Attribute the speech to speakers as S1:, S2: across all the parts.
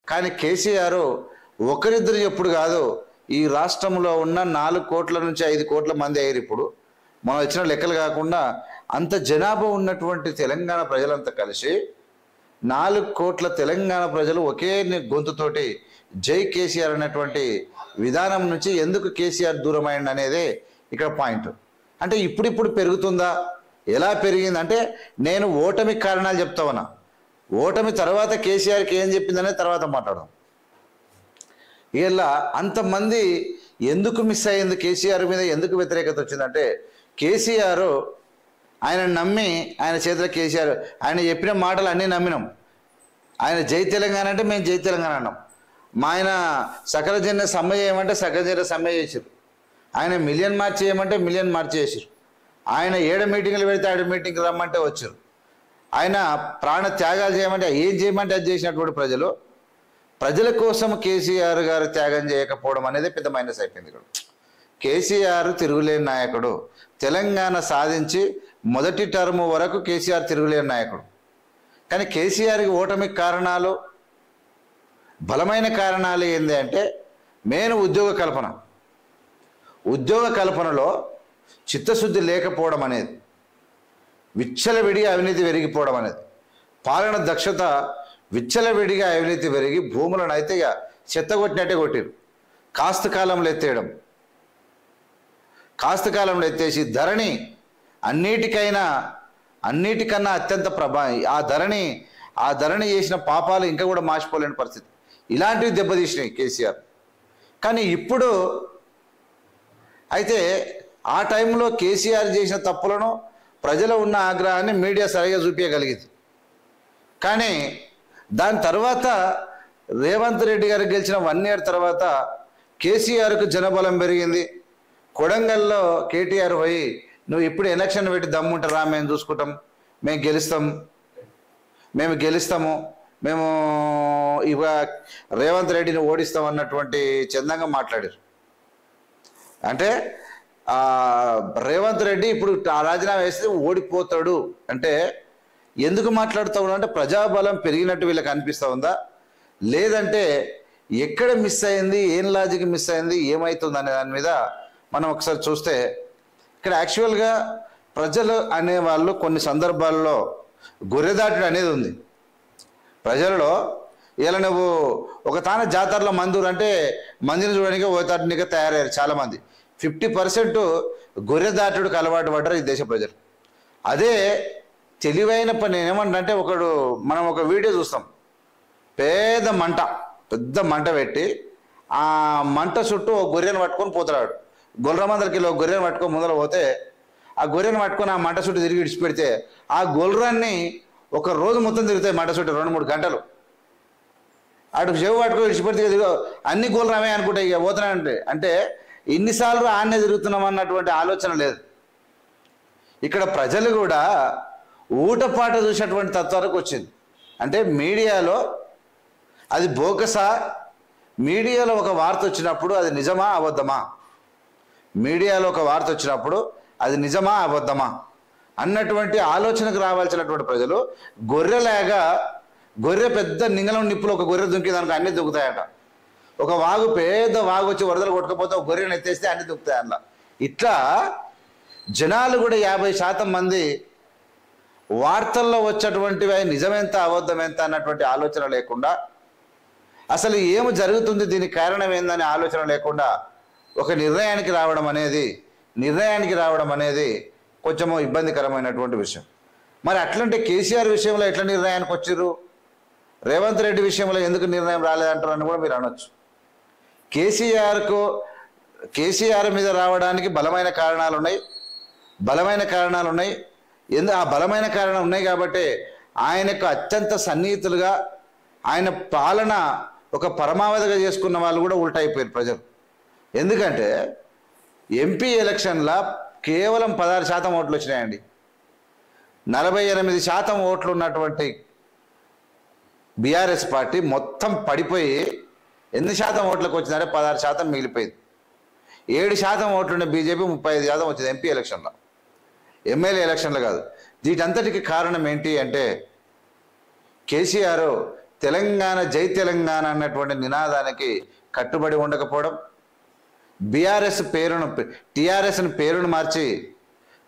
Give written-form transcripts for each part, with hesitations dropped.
S1: కానీ కేసీఆర్ ఒకరిద్దరు ఎప్పుడు కాదు, ఈ రాష్ట్రంలో ఉన్న 4 కోట్ల నుంచి 5 కోట్ల మంది అయ్యారు. ఇప్పుడు మనం ఇచ్చిన లెక్కలు కాకుండా అంత జనాభా ఉన్నటువంటి తెలంగాణ ప్రజలంతా కలిసి 4 కోట్ల తెలంగాణ ప్రజలు ఒకే గొంతుతోటి జై కేసీఆర్ అనేటువంటి విధానం నుంచి ఎందుకు కేసీఆర్ దూరమైంది అనేదే ఇక్కడ పాయింట్. అంటే ఇప్పుడిప్పుడు పెరుగుతుందా, ఎలా పెరిగిందంటే నేను ఓటమి కారణాలు చెప్తా ఉన్నా. ఓటమి తర్వాత కేసీఆర్కి ఏం చెప్పిందనే తర్వాత మాట్లాడదాం. ఇలా అంతమంది ఎందుకు మిస్ అయ్యింది, కేసీఆర్ మీద ఎందుకు వ్యతిరేకత వచ్చిందంటే కేసీఆర్ ఆయన నమ్మి ఆయన చేతిలో కేసీఆర్ ఆయన చెప్పిన మాటలు అన్నీ నమ్మినాం. ఆయన జై తెలంగాణ అంటే మేము జై తెలంగాణ అన్నాం. మా ఆయన సకల జన సమ్మె చేయమంటే సకల జన సమ్మె చేసారు. ఆయన మిలియన్ మార్చ్ చేయమంటే మిలియన్ మార్చ్ చేసారు. ఆయన 7 మీటింగ్లు పెడితే 7 మీటింగ్లు రమ్మంటే వచ్చారు. ఆయన ప్రాణ త్యాగాలు చేయమంటే ఏం చేయమంటే అది చేసినటువంటి ప్రజల కోసం కేసీఆర్ గారు త్యాగం చేయకపోవడం అనేది పెద్ద మైనస్ అయిపోయింది. ఇక్కడ కేసీఆర్ తిరుగులేని నాయకుడు. తెలంగాణ సాధించి మొదటి టర్మ్ వరకు కేసీఆర్ తిరుగులేని నాయకుడు. కానీ కేసీఆర్కి ఓటమికి కారణాలు, బలమైన కారణాలు ఏంటి అంటే మెయిన్ ఉద్యోగ కల్పనలో చిత్తశుద్ధి లేకపోవడం అనేది, విచ్చలవిడిగా అవినీతి పెరిగిపోవడం అనేది, పాలన దక్షత విచ్చలవిడిగా అవినీతి పెరిగి భూములను అయితే చెత్త కొట్టినట్టే కొట్టారు. కాస్త కాలంలో ఎత్తేసి ధరణి అన్నిటికన్నా అత్యంత ఆ ధరణి చేసిన పాపాలు ఇంకా కూడా మార్చిపోలేని పరిస్థితి. ఇలాంటివి దెబ్బతీసినాయి కేసీఆర్. కానీ ఇప్పుడు అయితే ఆ టైంలో కేసీఆర్ చేసిన తప్పులను, ప్రజలు ఉన్న ఆగ్రహాన్ని మీడియా సరిగా చూపించగలిగింది. కానీ దాని తర్వాత రేవంత్ రెడ్డి గారు గెలిచిన 1 year తర్వాత కేసీఆర్కు జనబలం పెరిగింది. కొడంగల్లో కేటీఆర్ పోయి నువ్వు ఇప్పుడు ఎలక్షన్ పెట్టి దమ్ముంటారా, మేము చూసుకుంటాం, మేము గెలుస్తాము, మేము ఇవ రేవంత్ రెడ్డిని ఓడిస్తాం అన్నటువంటి చందంగా మాట్లాడారు. అంటే రేవంత్ రెడ్డి ఇప్పుడు రాజీనామా వేస్తే ఓడిపోతాడు అంటే ఎందుకు మాట్లాడుతూ ఉన్నా అంటే ప్రజాబలం పెరిగినట్టు వీళ్ళకి అనిపిస్తూ ఉందా, లేదంటే ఎక్కడ మిస్ అయింది, ఏం లాజిక్ మిస్ అయింది, ఏమవుతుంది అనే దాని మీద మనం ఒకసారి చూస్తే ఇక్కడ యాక్చువల్గా ప్రజలు అనేవాళ్ళు కొన్ని సందర్భాల్లో గొర్రెదాటుడు అనేది ఉంది ప్రజలలో. ఇలా నువ్వు ఒక తాన జాతరలో మందూరు అంటే మందిని చూడడానికి ఓతాటనిగా తయారయ్యారు చాలామంది. 50% గొర్రెదాటుడికి అలవాటు పడ్డారు ఈ దేశ ప్రజలు. అదే తెలివైన పని ఏమంటే మనం ఒక వీడియో చూస్తాం, పెద్ద మంట పెట్టి ఆ మంట చుట్టూ ఒక గొర్రెను పట్టుకొని పోతాడు. గొర్రెమందరికి ఒక గొర్రెను పట్టుకొని ముందర పోతే ఆ గొర్రెను పట్టుకొని ఆ మంట చుట్టూ తిరిగి విడిచిపెడితే ఆ గొర్రెన్ని ఒక రోజు మొత్తం తిరుగుతాయి మంట చుట్టూ 2-3 గంటలు. అటు చెవు పట్టుకొని విడిచిపెడితే అన్ని గొర్రెమే అనుకుంటే ఇక పోతున్నాయంటే అంటే ఇన్నిసార్లు ఆన్నే తిరుగుతున్నాం అన్నటువంటి ఆలోచన లేదు. ఇక్కడ ప్రజలు కూడా ఊటపాట చూసేటువంటి తత్వానికి వచ్చింది. అంటే మీడియాలో అది బోకసా, మీడియాలో ఒక వార్త వచ్చినప్పుడు అది నిజమా అబద్ధమా, అన్నటువంటి ఆలోచనకు రావాల్సినటువంటి ప్రజలు గొర్రె పెద్ద నింగలం నిప్పులు ఒక గొర్రె దుంకేదానికి అన్నీ దుంకుతాయట. ఒక పెద్ద వాగు వచ్చి వరదలు కొట్టుకపోతే ఒక గొర్రెను ఎత్తేస్తే అన్నీ దుంకుతాయి అట్లా. ఇట్లా జనాలు కూడా 50% మంది వార్తల్లో వచ్చేటువంటివి నిజమెంత అబద్ధమెంత అన్నటువంటి ఆలోచన లేకుండా, అసలు ఏమి జరుగుతుంది దీనికి కారణం ఏందని ఆలోచన లేకుండా ఒక నిర్ణయానికి రావడం అనేది కొంచెము ఇబ్బందికరమైనటువంటి విషయం. మరి అట్లంటే కేసీఆర్ విషయంలో ఎట్లా నిర్ణయానికి వచ్చారు, రేవంత్ రెడ్డి విషయంలో ఎందుకు నిర్ణయం రాలేదంటారని కూడా మీరు అనొచ్చు. కేసీఆర్ మీద రావడానికి బలమైన కారణాలు ఉన్నాయి. ఆ బలమైన కారణం ఉన్నాయి కాబట్టి ఆయనకు అత్యంత సన్నిహితులుగా ఆయన పాలన ఒక పరమావధిగా చేసుకున్న వాళ్ళు కూడా ఉల్టా అయిపోయారు ప్రజలు. ఎందుకంటే ఎంపీ ఎలక్షన్లో కేవలం 16% ఓట్లు వచ్చినాయండి. 48% ఓట్లు ఉన్నటువంటి బీఆర్ఎస్ పార్టీ మొత్తం పడిపోయి ఎన్ని శాతం ఓట్లకు వచ్చినారే 16% మిగిలిపోయింది. 7% ఓట్లున్న బీజేపీ 35% వచ్చింది ఎంపీ ఎలక్షన్లో, ఎమ్మెల్యే ఎలక్షన్లో కాదు. వీటంతటికి కారణం ఏంటి అంటే కేసీఆర్ తెలంగాణ జై తెలంగాణ అన్నటువంటి నినాదానికి కట్టుబడి ఉండకపోవడం, బీఆర్ఎస్ పేరును టీఆర్ఎస్ని పేరును మార్చి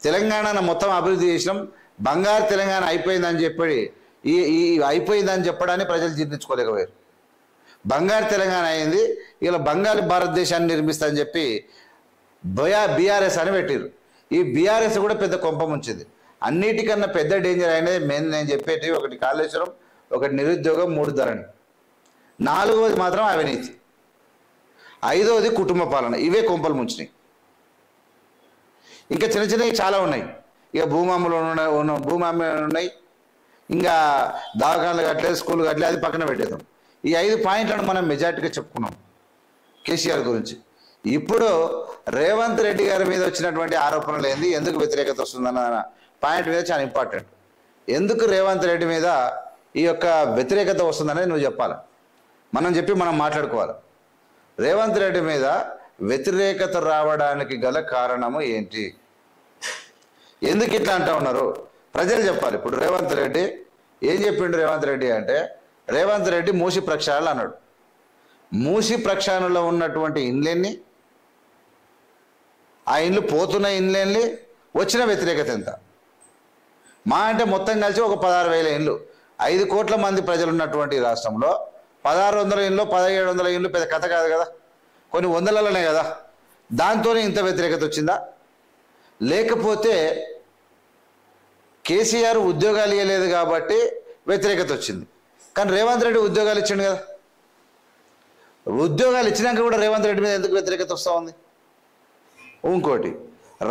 S1: తెలంగాణను మొత్తం అభివృద్ధి చేసినాం, బంగారు తెలంగాణ అయిపోయిందని చెప్పి ఈ అయిపోయిందని చెప్పడాన్ని ప్రజలు జీర్ణించుకోలేకపోయారు. బంగారు తెలంగాణ అయింది, ఇలా బంగారు భారతదేశాన్ని నిర్మిస్తా అని చెప్పి బీఆర్ఎస్ అని పెట్టారు. ఈ బీఆర్ఎస్ కూడా పెద్ద కొంప ముంచింది. అన్నిటికన్నా పెద్ద డేంజర్ అనేది నేను చెప్పేటి ఒకటి కాళేశ్వరం, ఒకటి నిరుద్యోగం, 3 ధరణి, 4వది మాత్రం అవినీతి, 5వది కుటుంబ పాలన. ఇవే కొంపలు ముంచినాయి. ఇంకా చిన్న చిన్నవి చాలా ఉన్నాయి. ఇక భూమాములు ఉన్నాయి, ఇంకా దవాఖానలు కట్టలేదు, స్కూల్ కట్టలేదు, అది పక్కన పెట్టేద్దాం. ఈ 5 పాయింట్లను మనం మెజార్టీగా చెప్పుకున్నాం కేసీఆర్ గురించి. ఇప్పుడు రేవంత్ రెడ్డి గారి మీద వచ్చినటువంటి ఆరోపణలు ఏంది, ఎందుకు వ్యతిరేకత వస్తుందన్న పాయింట్ మీద చాలా ఇంపార్టెంట్. ఎందుకు రేవంత్ రెడ్డి మీద ఈ యొక్క వ్యతిరేకత వస్తుందనేది నువ్వు చెప్పాలి, మనం మాట్లాడుకోవాలి. రేవంత్ రెడ్డి మీద వ్యతిరేకత రావడానికి గల కారణము ఏంటి, ఎందుకు ఇట్లా అంటూ ఉన్నారు ప్రజలు చెప్పాలి. ఇప్పుడు రేవంత్ రెడ్డి ఏం చెప్పిండు? రేవంత్ రెడ్డి అంటే రేవంత్ రెడ్డి మూసి ప్రక్షాళన అన్నాడు. మూసి ప్రక్షాళనలో ఉన్నటువంటి ఇండ్లెన్ని, ఆ ఇండ్లు పోతున్న ఇండ్లెన్ని, వచ్చిన వ్యతిరేకత ఎంత? మా అంటే మొత్తం కలిసి ఒక 16,000 ఇండ్లు, 5 కోట్ల మంది ప్రజలు ఉన్నటువంటి రాష్ట్రంలో 1600 ఇండ్లు, 1700 ఇండ్లు పెద్ద కథ కాదు కదా, కొన్ని వందలలోనే కదా. దాంతోనే ఇంత వ్యతిరేకత వచ్చిందా? లేకపోతే కేసీఆర్ ఉద్యోగాలు ఇవ్వలేదు కాబట్టి వ్యతిరేకత వచ్చింది, కానీ రేవంత్ రెడ్డి ఉద్యోగాలు ఇచ్చిండు కదా. ఉద్యోగాలు ఇచ్చినాక కూడా రేవంత్ రెడ్డి మీద ఎందుకు వ్యతిరేకత వస్తూ ఉంది? ఇంకోటి,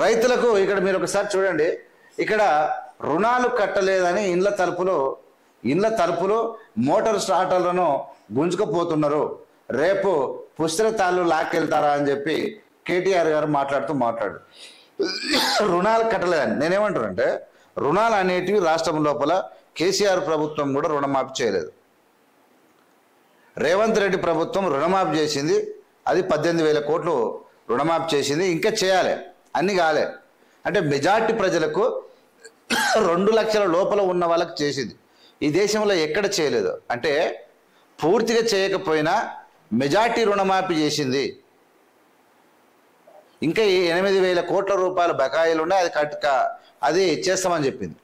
S1: రైతులకు ఇక్కడ మీరు ఒకసారి చూడండి, ఇక్కడ రుణాలు కట్టలేదని ఇండ్ల తలుపులు మోటార్ స్టార్టర్లను గుంజుకుపోతున్నారు, రేపు పుస్తకాలు లాక్కెళ్తారా అని చెప్పి కేటీఆర్ గారు మాట్లాడు రుణాలు కట్టలేదని. నేనేమంటానంటే రుణాలు అనేటివి రాష్ట్రం లోపల కేసీఆర్ ప్రభుత్వం కూడా రుణమాఫీ చేయలేదు. రేవంత్ రెడ్డి ప్రభుత్వం రుణమాఫీ చేసింది, అది 18,000 కోట్లు రుణమాఫీ చేసింది, ఇంకా చేయాలి, అన్ని కాలే. అంటే మెజార్టీ ప్రజలకు 2 లక్షల లోపల ఉన్న వాళ్ళకి చేసింది. ఈ దేశంలో ఎక్కడ చేయలేదు. అంటే పూర్తిగా చేయకపోయినా మెజార్టీ రుణమాఫీ చేసింది. ఇంకా 8,000 కోట్ల రూపాయల బకాయిలు ఉన్నాయి, అది చేస్తామని చెప్పింది.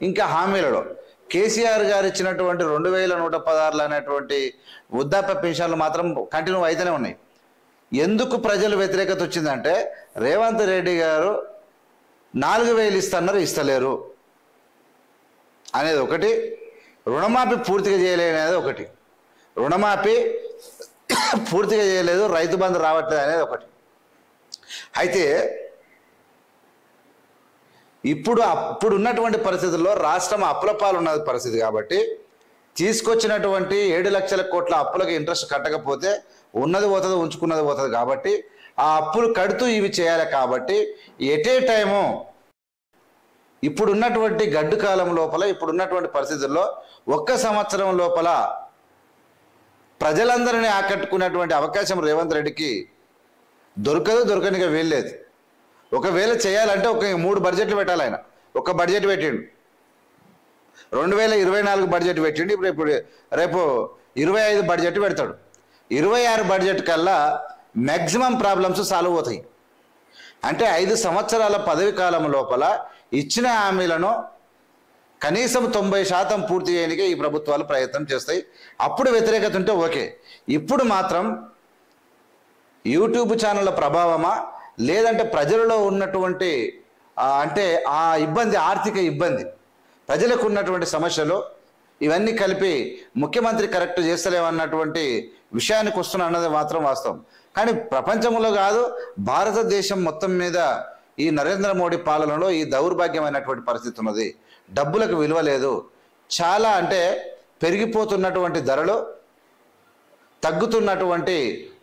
S1: ఇంకా హామీలలో కేసీఆర్ గారు ఇచ్చినటువంటి 2,116 అనేటువంటి వృద్ధాప్య పెన్షన్లు మాత్రం కంటిన్యూ అయితేనే ఉన్నాయి. ఎందుకు ప్రజలు వ్యతిరేకత వచ్చిందంటే రేవంత్ రెడ్డి గారు 4,000 ఇస్తున్నారు, ఇస్తలేరు అనేది ఒకటి, రుణమాఫీ పూర్తిగా చేయలేదు అనేది ఒకటి, రుణమాఫీ పూర్తిగా చేయలేదు, రైతు బంధు రావట్లేదు అనేది ఒకటి. అయితే ఇప్పుడు ఉన్నటువంటి పరిస్థితుల్లో రాష్ట్రం అప్పులపాలు ఉన్న పరిస్థితి కాబట్టి తీసుకొచ్చినటువంటి 7 లక్షల కోట్ల అప్పులకు ఇంట్రెస్ట్ కట్టకపోతే ఉన్నది పోతుంది, ఉంచుకున్నది పోతుంది. కాబట్టి ఆ అప్పులు కడుతూ ఇవి చేయాలి. కాబట్టి ఎట్ ఏ టైము ఇప్పుడున్నటువంటి గడ్డు కాలం లోపల, ఇప్పుడున్నటువంటి పరిస్థితుల్లో 1 సంవత్సరం లోపల ప్రజలందరినీ ఆకట్టుకునేటువంటి అవకాశం రేవంత్ రెడ్డికి దొరకనిగా వీల్లేదు. ఒకవేళ చేయాలంటే 3 బడ్జెట్లు పెట్టాలి. ఆయన 1 బడ్జెట్ పెట్టిండు, 2024 బడ్జెట్ పెట్టిండు, ఇప్పుడు రేపు 25 బడ్జెట్ పెడతాడు. 26 బడ్జెట్ కల్లా మ్యాక్సిమం ప్రాబ్లమ్స్ సాల్వ్ అవుతాయి. అంటే 5 సంవత్సరాల పదవి కాలం లోపల ఇచ్చిన హామీలను కనీసం 90% పూర్తి చేయడానికి ఈ ప్రభుత్వాలు ప్రయత్నం చేస్తాయి. అప్పుడు వ్యతిరేకత ఉంటే ఓకే. ఇప్పుడు మాత్రం యూట్యూబ్ ఛానళ్ళ ప్రభావమా, లేదంటే ప్రజలలో ఉన్నటువంటి అంటే ఆ ఇబ్బంది, ఆర్థిక ఇబ్బంది, ప్రజలకు ఉన్నటువంటి సమస్యలు, ఇవన్నీ కలిపి ముఖ్యమంత్రి కరెక్ట్ చేస్తలేమన్నటువంటి విషయానికి వస్తున్నా అన్నది మాత్రం వాస్తవం. కానీ ప్రపంచంలో కాదు, భారతదేశం మొత్తం మీద ఈ నరేంద్ర మోడీ పాలనలో ఈ దౌర్భాగ్యమైనటువంటి పరిస్థితి ఉన్నది. డబ్బులకు విలువ లేదు. చాలా అంటే పెరిగిపోతున్నటువంటి ధరలు, తగ్గుతున్నటువంటి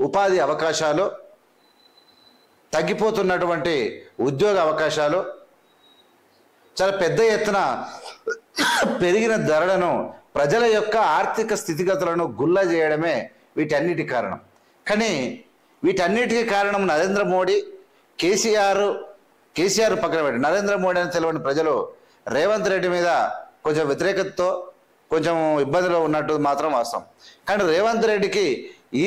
S1: ఉపాధి అవకాశాలు, తగ్గిపోతున్నటువంటి ఉద్యోగ అవకాశాలు, చాలా పెద్ద ఎత్తున పెరిగిన ధరలను, ప్రజల యొక్క ఆర్థిక స్థితిగతులను గుల్ల చేయడమే వీటన్నిటి కారణం. కానీ వీటన్నిటికీ కారణం నరేంద్ర మోడీ, కేసీఆర్ పక్కన పెట్టి నరేంద్ర మోడీ అని తెలియని ప్రజలు రేవంత్ రెడ్డి మీద కొంచెం వ్యతిరేకతతో, కొంచెం ఇబ్బందిలో ఉన్నట్టు మాత్రం వాస్తవం. కానీ రేవంత్ రెడ్డికి ఈ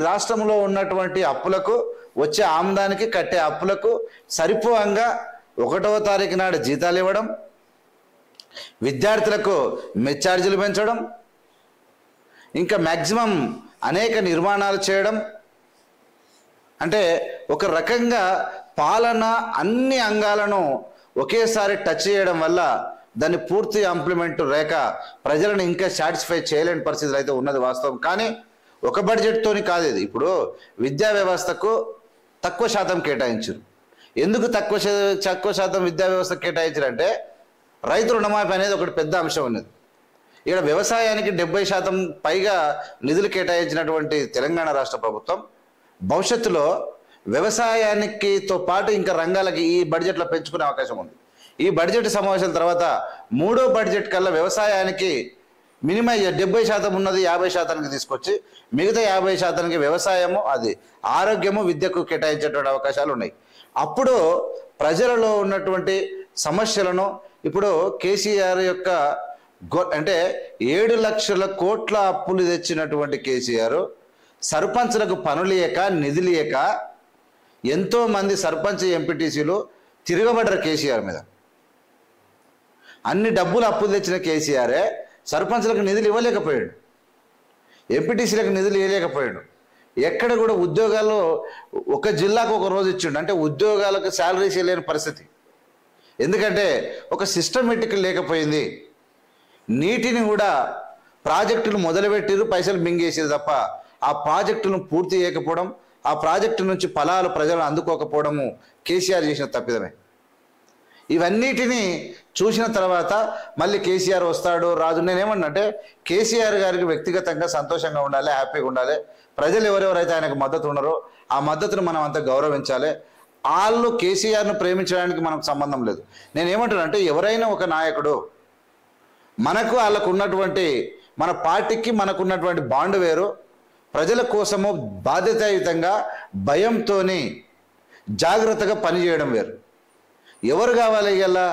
S1: రాష్ట్రంలో ఉన్నటువంటి అప్పులకు, వచ్చే ఆమ్దానికి, కట్టే అప్పులకు సరిపోయంగా 1వ తారీఖు నాడు జీతాలు ఇవ్వడం, విద్యార్థులకు మెస్ ఛార్జీలు పెంచడం, ఇంకా మ్యాక్సిమం అనేక నిర్మాణాలు చేయడం, అంటే ఒక రకంగా పాలన అన్ని అంగాలను ఒకేసారి టచ్ చేయడం వల్ల దాన్ని పూర్తి ఇంప్లిమెంట్ రేక ప్రజలను ఇంకా సాటిస్ఫై చేయలేని పరిస్థితులు అయితే ఉన్నది వాస్తవం. కానీ ఒక బడ్జెట్తోని కాదు ఇది. ఇప్పుడు విద్యా వ్యవస్థకు తక్కువ శాతం కేటాయించారు. ఎందుకు తక్కువ శాతం విద్యా వ్యవస్థ కేటాయించారంటే రైతు రుణమాఫీ అనేది ఒకటి పెద్ద అంశం ఉన్నది. ఇక్కడ వ్యవసాయానికి 70% పైగా నిధులు కేటాయించినటువంటి తెలంగాణ రాష్ట్ర ప్రభుత్వం భవిష్యత్తులో వ్యవసాయానికితో పాటు ఇంకా రంగాలకి ఈ బడ్జెట్లో పెంచుకునే అవకాశం ఉంది. ఈ బడ్జెట్ సమావేశాల తర్వాత 3వ బడ్జెట్ కల్లా వ్యవసాయానికి మినిమం 70% ఉన్నది 50%కి తీసుకొచ్చి మిగతా 50%కి వ్యవసాయము, అది ఆరోగ్యము, విద్యకు కేటాయించేటువంటి అవకాశాలు ఉన్నాయి. అప్పుడు ప్రజలలో ఉన్నటువంటి సమస్యలను ఇప్పుడు కేసీఆర్ యొక్క అంటే 7 లక్షల కోట్ల అప్పులు తెచ్చినటువంటి కేసీఆర్ సర్పంచ్లకు పనులేక, నిధులేక ఎంతోమంది సర్పంచ్, ఎంపీటీసీలు తిరగబడ్డారు కేసీఆర్ మీద. అన్ని డబ్బులు అప్పులు తెచ్చిన కేసీఆరే సర్పంచ్లకు నిధులు ఇవ్వలేకపోయాడు, ఎంపీటీసీలకు నిధులు ఇవ్వలేకపోయాడు. ఎక్కడ కూడా ఉద్యోగాలు ఒక జిల్లాకు ఒక రోజు ఇచ్చిండు. అంటే ఉద్యోగాలకు శాలరీస్ లేని పరిస్థితి. ఎందుకంటే ఒక సిస్టమేటిక్ లేకపోయింది. నీటిని కూడా ప్రాజెక్టులు మొదలుపెట్టిరు, పైసలు మింగేసేది తప్ప ఆ ప్రాజెక్టులను పూర్తి చేయకపోవడం, ఆ ప్రాజెక్టు నుంచి ఫలాలు ప్రజలు అందుకోకపోవడము కేసీఆర్ చేసిన తప్పిదమే. ఇవన్నిటినీ చూసిన తర్వాత మళ్ళీ కేసీఆర్ వస్తాడు రాజు. నేనేమన్నంటే కేసీఆర్ గారికి వ్యక్తిగతంగా సంతోషంగా ఉండాలి, హ్యాపీగా ఉండాలి. ప్రజలు ఎవరెవరైతే ఆయనకు మద్దతు ఉన్నారో ఆ మద్దతును మనం అంతా గౌరవించాలి. వాళ్ళు కేసీఆర్ను ప్రేమించడానికి మనకు సంబంధం లేదు. నేనేమంటానంటే ఎవరైనా ఒక నాయకుడు మనకు వాళ్ళకు ఉన్నటువంటి, మన పార్టీకి మనకున్నటువంటి బాండ్ వేరు. ప్రజల కోసము బాధ్యతాయుతంగా భయంతో జాగ్రత్తగా పనిచేయడం వేరు. ఎవరు కావాలి ఇలా?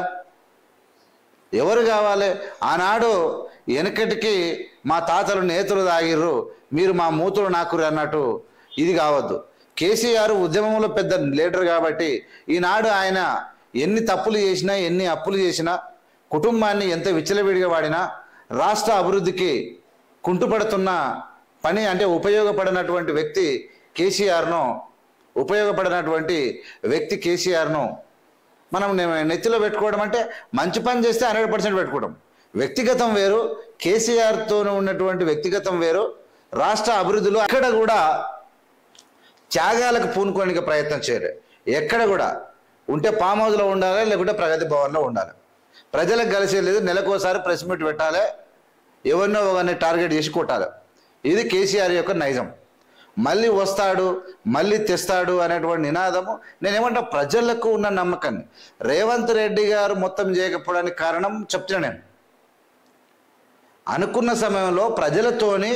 S1: ఎవరు కావాలి? ఆనాడు వెనకటికి మా తాతలు నేతలు తాగిర్రు, మీరు మా మూతులు నాకురు అన్నట్టు ఇది కావద్దు. కేసీఆర్ ఉద్యమంలో పెద్ద లీడర్ కాబట్టి ఈనాడు ఆయన ఎన్ని తప్పులు చేసినా, ఎన్ని అప్పులు చేసినా, కుటుంబాన్ని ఎంత విచ్చలవిడిగా వాడినా, రాష్ట్ర అభివృద్ధికి కుంటుపడుతున్న పని అంటే ఉపయోగపడినటువంటి వ్యక్తి కేసీఆర్ను మనం నెత్తిలో పెట్టుకోవడం అంటే మంచి పని చేస్తే 100% పెట్టుకోవడం. వ్యక్తిగతం వేరు, కేసీఆర్తో ఉన్నటువంటి వ్యక్తిగతం వేరు. రాష్ట్ర అభివృద్ధిలో అక్కడ కూడా త్యాగాలకు పూనుకోనికి ప్రయత్నం చేయరు. ఎక్కడ కూడా ఉంటే ఫామ్ హౌస్లో ఉండాలి, లేకుంటే ప్రగతి భవన్లో ఉండాలి. ప్రజలకు కలిసే లేదు. నెలకోసారి ప్రెస్ మీట్ పెట్టాలి, ఎవరినో ఒకరిని టార్గెట్ చేసి కొట్టాలి. ఇది కేసీఆర్ యొక్క నైజం. మళ్ళీ వస్తాడు, మళ్ళీ తెస్తాడు అనేటువంటి నినాదము. నేనేమంటా ప్రజలకు ఉన్న నమ్మకాన్ని రేవంత్ రెడ్డి గారు మొత్తం చేయకపోవడానికి కారణం చెప్తున్నా. నేను అనుకున్న సమయంలో ప్రజలతోని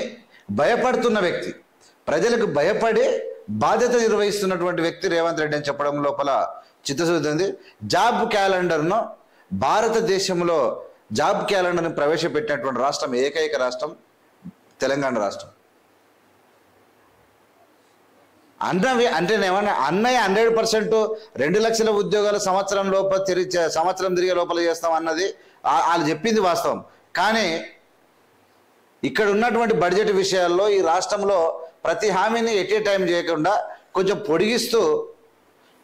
S1: భయపడుతున్న వ్యక్తి, ప్రజలకు భయపడి బాధ్యత నిర్వహిస్తున్నటువంటి వ్యక్తి రేవంత్ రెడ్డి అని చెప్పడం లోపల చిత్తశుద్ధి ఉంది. జాబ్ క్యాలెండర్ను భారతదేశంలో జాబ్ క్యాలెండర్ను ప్రవేశపెట్టినటువంటి రాష్ట్రం ఏకైక రాష్ట్రం తెలంగాణ రాష్ట్రం. అంటేనేమన్నా అన్నయ్య 100% 2 లక్షల ఉద్యోగాలు సంవత్సరం తిరిగే లోపల చేస్తాం అన్నది వాళ్ళు చెప్పింది వాస్తవం. కానీ ఇక్కడ ఉన్నటువంటి బడ్జెట్ విషయాల్లో ఈ రాష్ట్రంలో ప్రతి హామీని ఎట్ ఏ టైం చేయకుండా కొంచెం పొడిగిస్తూ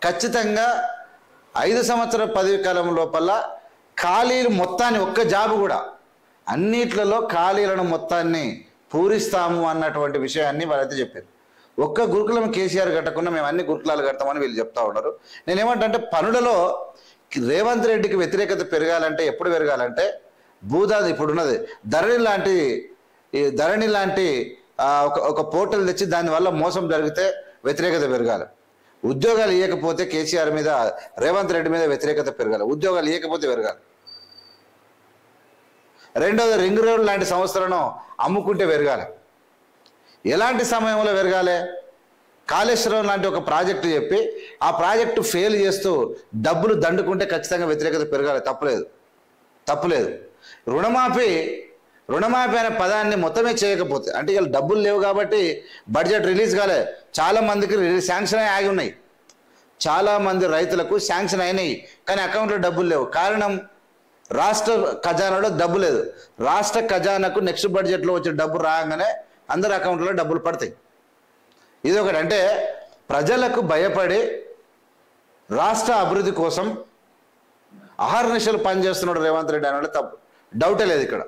S1: ఖచ్చితంగా 5 సంవత్సరాల పదవి కాలం లోపల ఖాళీలు మొత్తాన్ని, ఒక్క జాబు కూడా అన్నిట్లలో ఖాళీలను మొత్తాన్ని పూరిస్తాము అన్నటువంటి విషయాన్ని వాళ్ళైతే చెప్పారు. ఒక్క గురుకులం కేసీఆర్ కట్టకుండా మేము అన్ని గురుకులాలు కడతామని వీళ్ళు చెప్తా ఉన్నారు. నేనేమంటే పనులలో రేవంత్ రెడ్డికి వ్యతిరేకత పెరగాలంటే ఎప్పుడు పెరగాలంటే భూదాది ఇప్పుడున్నది ధరణి లాంటి ఒక పోర్టల్ తెచ్చి దానివల్ల మోసం జరిగితే వ్యతిరేకత పెరగాలి. ఉద్యోగాలు ఇవ్వకపోతే కేసీఆర్ మీద, రేవంత్ రెడ్డి మీద వ్యతిరేకత పెరగాలి. ఉద్యోగాలు ఇవ్వకపోతే పెరగాలి. రెండోది రింగ్ రోడ్ లాంటి సంస్థలను అమ్ముకుంటే పెరగాలి. ఎలాంటి సమయంలో పెరగాలి? కాళేశ్వరం లాంటి ఒక ప్రాజెక్టు చెప్పి ఆ ప్రాజెక్టు ఫెయిల్ చేస్తూ డబ్బులు దండుకుంటే ఖచ్చితంగా వ్యతిరేకత పెరగాలి. తప్పులేదు. రుణమాఫీ రుణమాఫీ అనే పదాన్ని మొత్తమే చేయకపోతే, అంటే ఇలా డబ్బులు లేవు కాబట్టి బడ్జెట్ రిలీజ్ కాలే, చాలా మందికి శాంక్షన్ అయి ఆగి ఉన్నాయి, చాలా మంది రైతులకు శాంక్షన్ అయినాయి కానీ అకౌంట్లో డబ్బులు లేవు. కారణం రాష్ట్ర ఖజానాలో డబ్బు లేదు. రాష్ట్ర ఖజానాకు నెక్స్ట్ బడ్జెట్లో వచ్చే డబ్బు రాగానే అందరి అకౌంట్లో డబ్బులు పడతాయి. ఇది ఒకటి. అంటే ప్రజలకు భయపడి రాష్ట్ర అభివృద్ధి కోసం అహర్నిశలు పనిచేస్తున్నాడు రేవంత్ రెడ్డి అనే తప్పు, డౌటే లేదు ఇక్కడ.